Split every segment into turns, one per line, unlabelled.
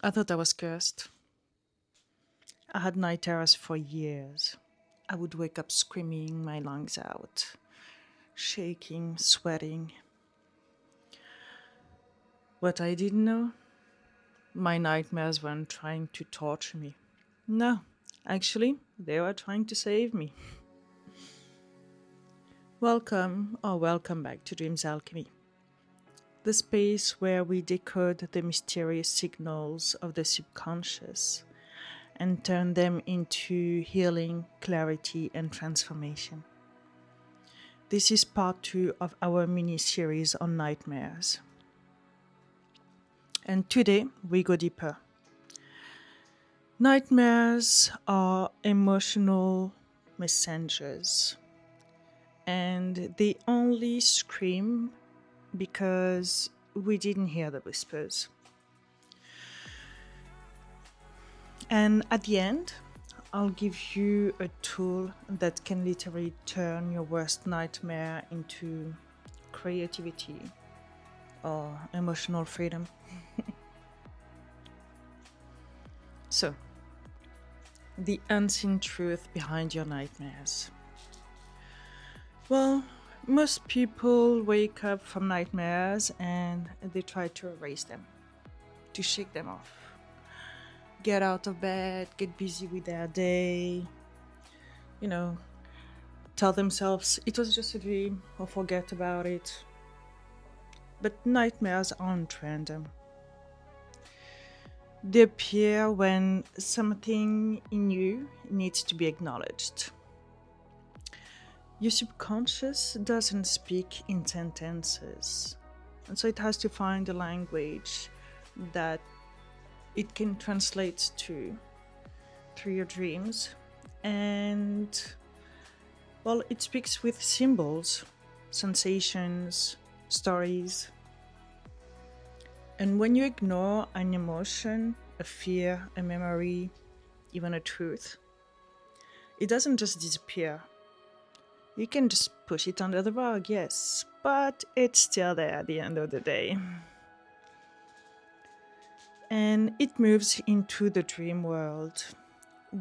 I thought I was cursed. I had night terrors for years. I would wake up screaming my lungs out, shaking, sweating. What I didn't know, my nightmares weren't trying to torture me. No, actually, they were trying to save me. Welcome back to Dreams Alchemy, the space where we decode the mysterious signals of the subconscious and turn them into healing, clarity, and transformation. This is part two of our mini series on nightmares. And today we go deeper. Nightmares are emotional messengers, and they only scream because we didn't hear the whispers. And at the end, I'll give you a tool that can literally turn your worst nightmare into creativity or emotional freedom. So, the unseen truth behind your nightmares. Well, most people wake up from nightmares and they try to erase them, to shake them off. Get out of bed, get busy with their day, you know, tell themselves it was just a dream or forget about it. But nightmares aren't random. They appear when something in you needs to be acknowledged. Your subconscious doesn't speak in sentences, and so it has to find a language that it can translate to through your dreams. And well, it speaks with symbols, sensations, stories. And when you ignore an emotion, a fear, a memory, even a truth, it doesn't just disappear. You can just push it under the rug, yes, but it's still there at the end of the day. And it moves into the dream world,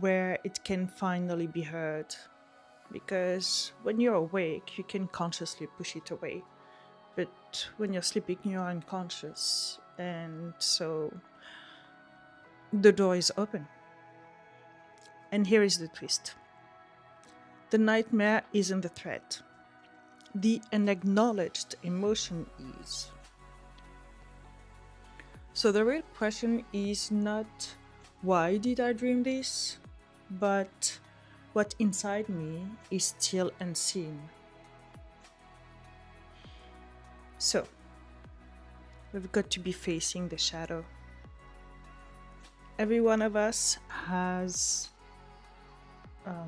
where it can finally be heard. Because when you're awake, you can consciously push it away. But when you're sleeping, you're unconscious. And so the door is open. And here is the twist: the nightmare isn't the threat, the unacknowledged emotion is. So the real question is not why did I dream this, but what inside me is still unseen. So we've got to be facing the shadow. Every one of us has a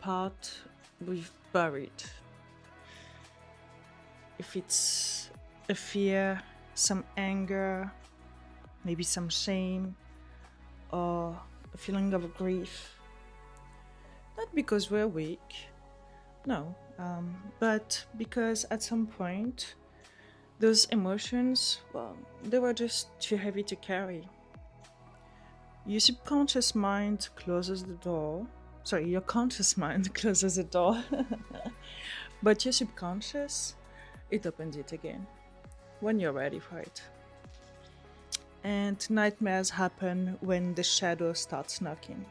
part we've buried. If it's a fear, some anger, maybe some shame, or a feeling of grief. Not because we're weak, no, but because at some point, those emotions, well, they were just too heavy to carry. Your subconscious mind closes the door. Sorry, your conscious mind closes the door. But your subconscious, it opens it again when you're ready for it. And nightmares happen when the shadow starts knocking.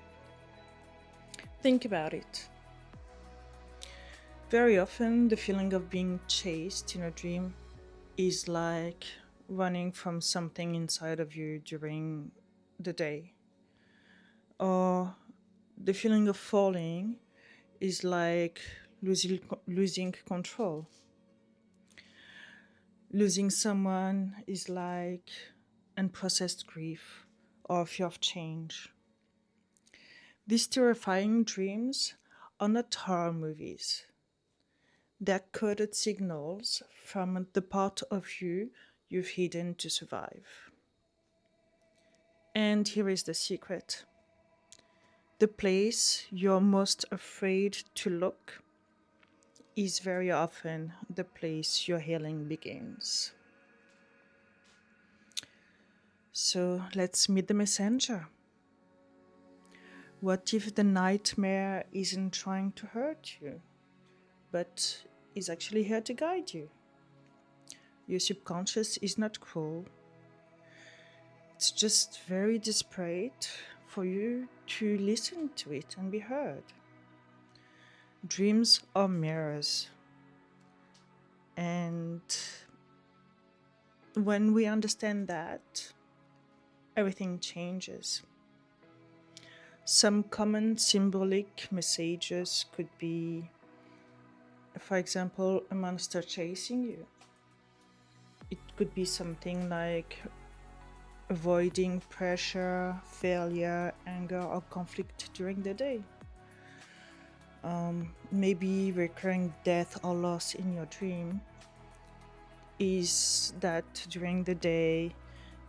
Think about it. Very often, the feeling of being chased in a dream is like running from something inside of you during the day. Or the feeling of falling is like losing control. Losing someone is like unprocessed grief or fear of change. These terrifying dreams are not horror movies. They're coded signals from the part of you you've hidden to survive. And here is the secret: the place you're most afraid to look is very often the place your healing begins. So let's meet the messenger. What if the nightmare isn't trying to hurt you, but is actually here to guide you? Your subconscious is not cruel, it's just very desperate for you to listen to it and be heard. Dreams are mirrors, and when we understand that, everything changes. Some common symbolic messages could be, for example, a monster chasing you. It could be something like avoiding pressure, failure, anger, or conflict during the day. Maybe recurring death or loss in your dream is that during the day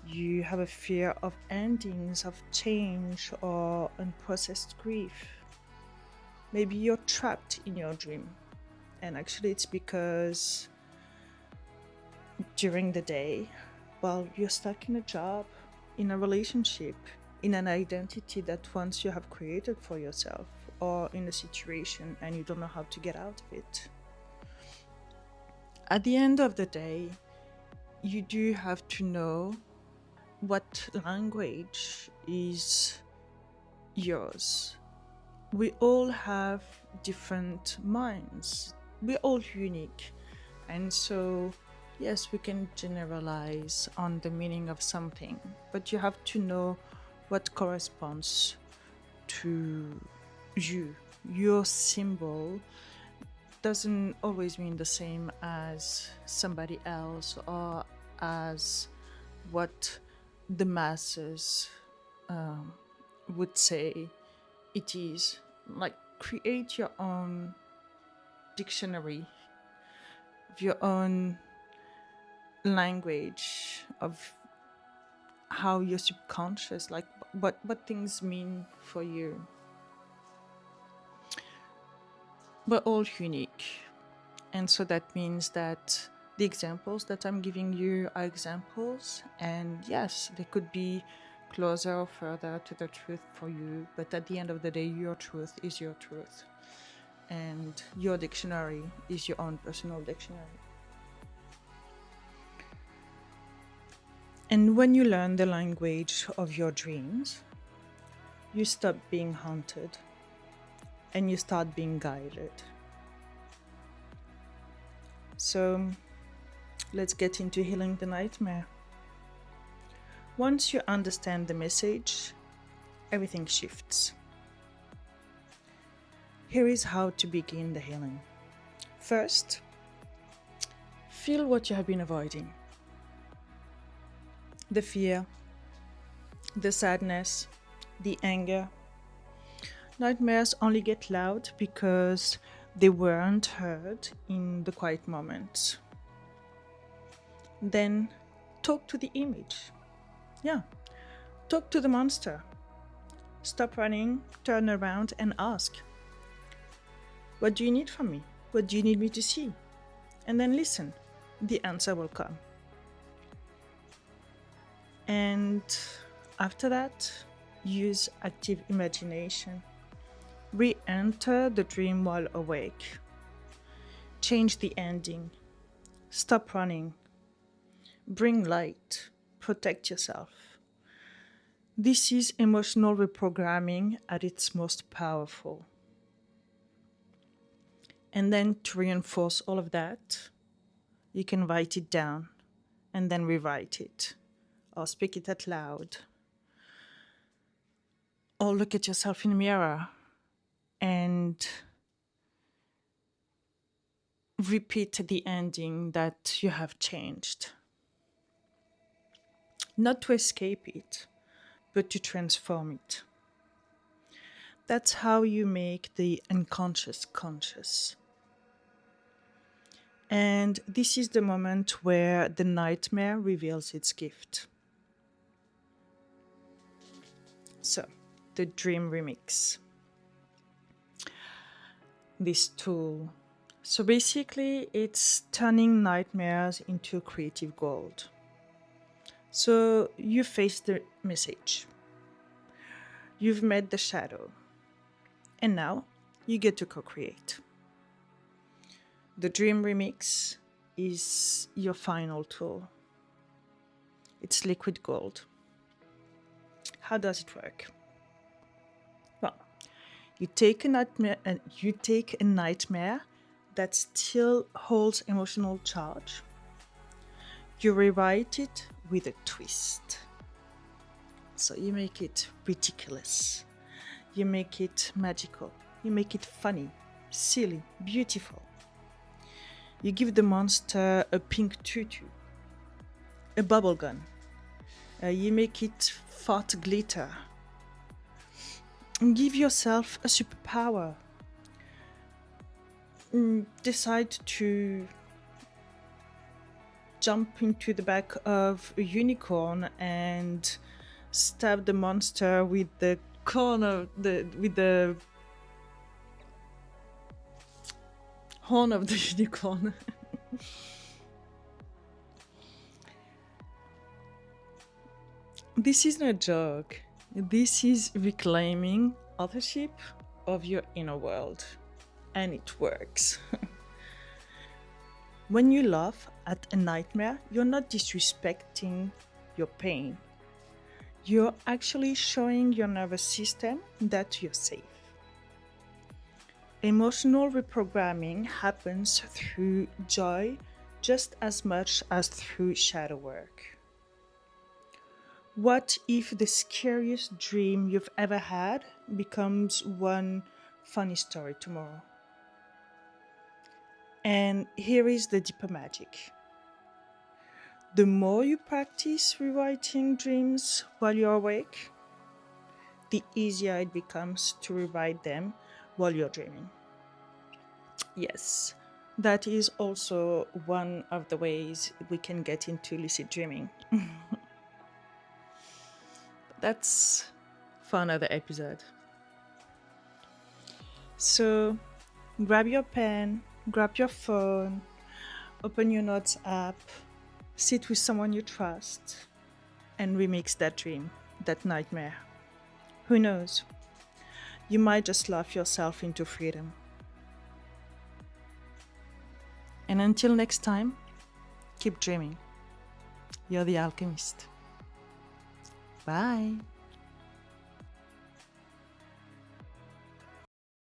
you have a fear of endings, of change, or unprocessed grief. Maybe you're trapped in your dream, and actually it's because during the day, well, you're stuck in a job, in a relationship, in an identity that once you have created for yourself, or in a situation and you don't know how to get out of it. At the end of the day, you do have to know what language is yours. We all have different minds. We're all unique. And so, yes, we can generalize on the meaning of something, but you have to know what corresponds to you. Your symbol doesn't always mean the same as somebody else or as what the masses would say it is. Like, create your own dictionary, your own language of how your subconscious, like what things mean for you. We're all unique. And so that means that the examples that I'm giving you are examples, and yes, they could be closer or further to the truth for you, but at the end of the day, your truth is your truth. And your dictionary is your own personal dictionary. And when you learn the language of your dreams, you stop being haunted and you start being guided. So let's get into healing the nightmare. Once you understand the message, everything shifts. Here is how to begin the healing. First, feel what you have been avoiding. The fear, the sadness, the anger. Nightmares only get loud because they weren't heard in the quiet moments. Then talk to the image. Yeah, talk to the monster. Stop running, turn around and ask, what do you need from me? What do you need me to see? And then listen. The answer will come. And after that, use active imagination. Re-enter the dream while awake. Change the ending. Stop running. Bring light. Protect yourself. This is emotional reprogramming at its most powerful. And then to reinforce all of that, you can write it down and then rewrite it, or speak it out loud, or look at yourself in the mirror and repeat the ending that you have changed. Not to escape it, but to transform it. That's how you make the unconscious conscious. And this is the moment where the nightmare reveals its gift. So, the dream remix. This tool. So basically, it's turning nightmares into creative gold. So you face the message, you've met the shadow, and now you get to co create. The dream remix is your final tool. It's liquid gold. How does it work? Well, you take a nightmare that still holds emotional charge. You rewrite it with a twist. So you make it ridiculous. You make it magical. You make it funny, silly, beautiful. You give the monster a pink tutu, a bubble gun. You make it fart glitter. And give yourself a superpower. Decide to jump into the back of a unicorn and stab the monster with the horn of the unicorn. This is no joke. This is reclaiming authorship of your inner world. And it works. When you laugh at a nightmare, you're not disrespecting your pain. You're actually showing your nervous system that you're safe. Emotional reprogramming happens through joy just as much as through shadow work. What if the scariest dream you've ever had becomes one funny story tomorrow? And here is the deeper magic. The more you practice rewriting dreams while you're awake, the easier it becomes to rewrite them while you're dreaming. Yes, that is also one of the ways we can get into lucid dreaming. That's for another episode. So grab your pen, grab your phone, open your notes app, sit with someone you trust, and remix that dream, that nightmare. Who knows? You might just laugh yourself into freedom. And until next time, keep dreaming. You're the alchemist. Bye.